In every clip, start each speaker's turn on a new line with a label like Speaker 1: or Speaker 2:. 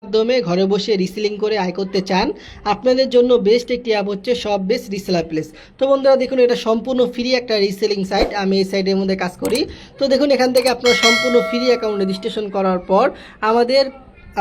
Speaker 1: মাধ্যমে ঘরে বসে রিসেলিং করে আয় করতে চান, আপনাদের জন্য বেস্ট একটি অ্যাপ হচ্ছে সব বেস্ট রিসেলার প্লেস। তো বন্ধুরা দেখুন, এটা সম্পূর্ণ ফ্রি একটা রিসেলিং সাইট। আমি এই সাইটের মধ্যে কাজ করি। তো দেখুন, এখান থেকে আপনারা সম্পূর্ণ ফ্রি অ্যাকাউন্ট রেজিস্ট্রেশন করার পর আমাদের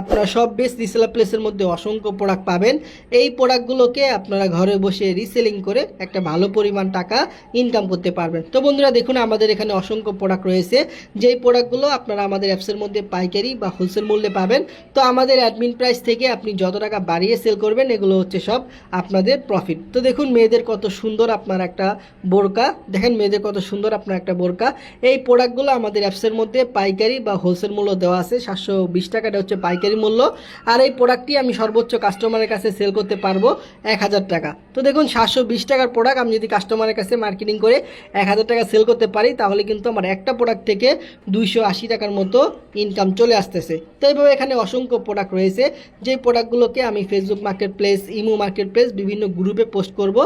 Speaker 1: আপনারা সব বেস্ট রিসেলার প্লেসের মধ্যে অসংখ্য প্রোডাক্ট পাবেন। এই প্রোডাক্টগুলোকে আপনারা ঘরে বসে রিসেলিং করে একটা ভালো পরিমাণ টাকা ইনকাম করতে পারবেন। তো বন্ধুরা দেখুন, আমাদের এখানে অসংখ্য প্রোডাক্ট রয়েছে, যেই প্রোডাক্টগুলো আপনারা আমাদের অ্যাপসের মধ্যে পাইকারি বা হোলসেল মূল্যে পাবেন। তো আমাদের অ্যাডমিন প্রাইস থেকে আপনি যত টাকা বাড়িয়ে সেল করবেন, এগুলো হচ্ছে সব আপনাদের প্রফিট। তো দেখুন, মেয়েদের কত সুন্দর আপনার একটা বোরকা, দেখেন মেয়েদের কত সুন্দর আপনার একটা বোরকা। এই প্রোডাক্টগুলো আমাদের অ্যাপসের মধ্যে পাইকারি বা হোলসেল মূল্য দেওয়া আছে 720 টাকাটা হচ্ছে পাইকারি মূল্য। আর এই প্রোডাক্টটি আমি সর্বোচ্চ কাস্টমারের কাছে সেল করতে পারবো 1000 টাকা। তো দেখুন, 720 টাকার প্রোডাক্ট আমি যদি কাস্টমারের কাছে মার্কেটিং করে 1000 টাকা সেল করতে পারি, তাহলে কিন্তু আমার একটা প্রোডাক্ট থেকে 280 টাকার মতো ইনকাম চলে আসতেছে। তো এইভাবে এখানে অসংখ্য প্রোডাক্ট রয়েছে, যেই প্রোডাক্টগুলোকে আমি Facebook market place, imo market place বিভিন্ন গ্রুপে পোস্ট করব।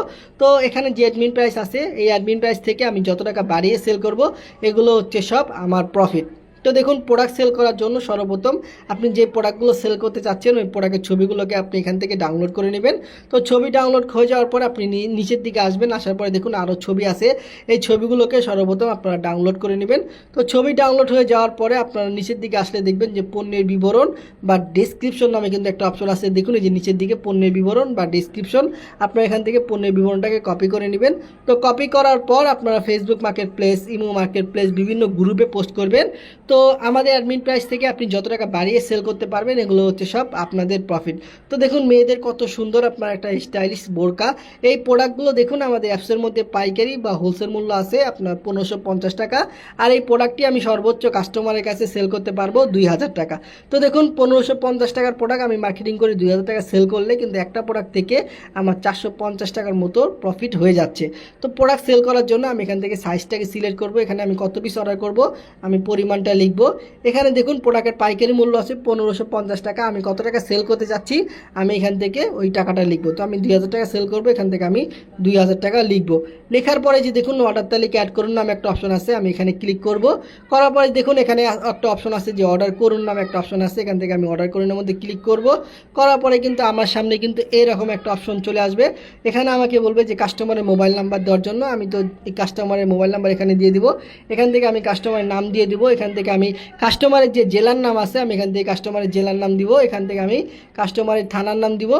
Speaker 1: তো এখানে যে অ্যাডমিন প্রাইস আছে, এই অ্যাডমিন প্রাইস থেকে আমি যত টাকা বাড়িয়ে সেল করব, এগুলো হচ্ছে সব আমার প্রফিট। তো দেখুন, প্রোডাক্ট সেল করার জন্য সর্বপ্রথম আপনি যে প্রোডাক্টগুলো সেল করতে চাচ্ছেন, ওই প্রোডাক্টের ছবিগুলোকে আপনি এখান থেকে ডাউনলোড করে নেবেন। তো ছবি ডাউনলোড হয়ে যাওয়ার পর আপনি নিচের দিকে আসবেন, আসার পরে দেখুন আরও ছবি আছে। এই ছবিগুলোকে সর্বপ্রথম আপনারা ডাউনলোড করে নেবেন। তো ছবি ডাউনলোড হয়ে যাওয়ার পরে আপনারা নিচের দিকে আসলে দেখবেন যে পণ্যের বিবরণ বা ডেসক্রিপশন নামে কিন্তু একটা অপশন আছে। দেখুন, এই যে নিচের দিকে পণ্যের বিবরণ বা ডেসক্রিপশন, আপনারা এখান থেকে পণ্যের বিবরণটাকে কপি করে নেবেন। তো কপি করার পর আপনারা Facebook market place, imo market place বিভিন্ন গ্রুপে পোস্ট করবেন। তো আমাদের অ্যাডমিন প্রাইস থেকে আপনি যত টাকা বাড়িয়ে সেল করতে পারবেন, এগুলো হচ্ছে সব আপনাদের প্রফিট। তো দেখুন, মেয়েদের কত সুন্দর আপনার একটা স্টাইলিশ বোরকা। এই প্রোডাক্টগুলো দেখুন আমাদের অ্যাপসের মধ্যে পাইকারি বা হোলসেল মূল্য আছে আপনার 1550 টাকা। আর এই প্রোডাক্টটি আমি সর্বোচ্চ কাস্টমারের কাছে সেল করতে পারবো 2000 টাকা। তো দেখুন, 1550 টাকার প্রোডাক্ট আমি মার্কেটিং করে 2000 টাকা সেল করলে কিন্তু একটা প্রোডাক্ট থেকে আমার 450 টাকার মতো প্রফিট হয়ে যাচ্ছে। তো প্রোডাক্ট সেল করার জন্য আমি এখান থেকে সাইজটাকে সিলেক্ট করব। এখানে আমি কত পিস অর্ডার করব, আমি পরিমাণটা লিখব। এখানে দেখুন, প্রোডাক্টের পাইকারি মূল্য আছে 1550 টাকা। আমি কত টাকা সেল করতে চাচ্ছি, আমি এখান থেকে ওই টাকাটা লিখবো। তো আমি 2000 টাকা সেল করবো, এখান থেকে আমি 2000 টাকা লিখবো। লেখার পরে যে দেখুন অর্ডার তালিকা অ্যাড করুন নামে একটা অপশন আছে, আমি এখানে ক্লিক করব। করার পরে দেখুন এখানে একটা অপশন আছে যে অর্ডার করুন নামে একটা অপশন আছে, এখান থেকে আমি অর্ডার করুনের মধ্যে ক্লিক করব। করার পরে কিন্তু আমার সামনে কিন্তু এরকম একটা অপশন চলে আসবে। এখানে আমাকে বলবে যে কাস্টমারের মোবাইল নাম্বার দেওয়ার জন্য। আমি তো এই কাস্টমারের মোবাইল নাম্বার এখানে দিয়ে দিব। এখান থেকে আমি কাস্টমারের নাম দিয়ে দিব। এখান থেকে আমি কাস্টমারের যে জেলার নাম আছে, আমি এখান থেকে কাস্টমারের জেলার নাম দিব। এখান থেকে আমি কাস্টমারের থানার নাম দিব।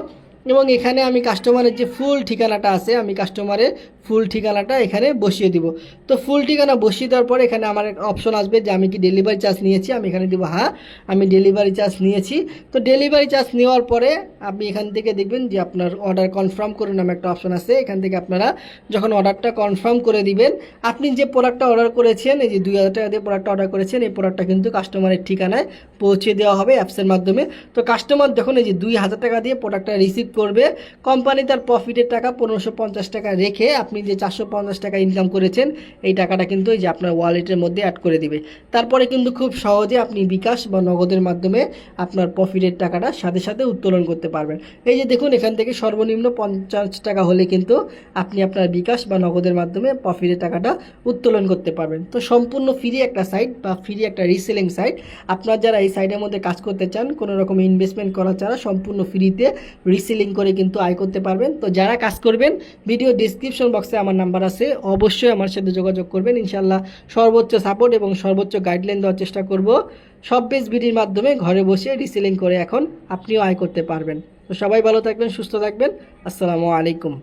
Speaker 1: এবং এখানে আমি কাস্টমারের যে ফুল ঠিকানাটা আছে, আমি কাস্টমারের ফুল ঠিকানাটা এখানে বসিয়ে দিব। তো ফুল ঠিকানা বসিয়ে দেওয়ার পরে এখানে আমার একটা অপশন আসবে যে আমি কি ডেলিভারি চার্জ নিয়েছি, আমি এখানে দিব হ্যাঁ, আমি ডেলিভারি চার্জ নিয়েছি। তো ডেলিভারি চার্জ নেওয়ার পরে আপনি এখান থেকে দেখবেন যে আপনার অর্ডার কনফার্ম করুন নামে একটা অপশন আছে। এখান থেকে আপনারা যখন অর্ডারটা কনফার্ম করে দিবেন, আপনি যে প্রোডাক্টটা অর্ডার করেছেন, এই যে 2000 টাকা দিয়ে প্রোডাক্টটা অর্ডার করেছেন, এই প্রোডাক্টটা কিন্তু কাস্টমারের ঠিকানায় পৌঁছে দেওয়া হবে অ্যাপসের মাধ্যমে। তো কাস্টমার যখন এই যে 2000 টাকা দিয়ে প্রোডাক্টটা রিসিভ করবে, কোম্পানি তার প্রফিটের টাকা 1550 টাকা রেখে আপনি যে 450 টাকা ইনকাম করেছেন, এই টাকাটা কিন্তু এই যে আপনার ওয়ালেটের মধ্যে অ্যাড করে দিবে। তারপরে কিন্তু খুব সহজে আপনি বিকাশ বা নগদের মাধ্যমে আপনার প্রফিটের টাকাটা সাথে সাথে উত্তোলন করতে পারবেন। এই যে দেখুন, এখান থেকে সর্বনিম্ন 50 টাকা হলে কিন্তু আপনি আপনার বিকাশ বা নগদের মাধ্যমে প্রফিটের টাকাটা উত্তোলন করতে পারবেন। তো সম্পূর্ণ ফ্রি একটা সাইট বা ফ্রি একটা রিসেলিং সাইট। আপনার যারা এই সাইটের মধ্যে কাজ করতে চান, কোনো রকম ইনভেস্টমেন্ট করা ছাড়া সম্পূর্ণ ফ্রিতে রিসেলিং করে কিন্তু আয় করতে পারবেন। তো যারা কাজ করবেন, ভিডিও ডিসক্রিপশন বক্সে আমার নাম্বার আছে, অবশ্যই আমার সাথে যোগাযোগ করবেন। ইনশাল্লাহ সর্বোচ্চ সাপোর্ট এবং সর্বোচ্চ গাইডলাইন দেওয়ার চেষ্টা করব। সব বেস ভিডিওর মাধ্যমে ঘরে বসে রিসেলিং করে এখন আপনিও আয় করতে পারবেন। তো সবাই ভালো থাকবেন, সুস্থ থাকবেন। আসসালামু আলাইকুম।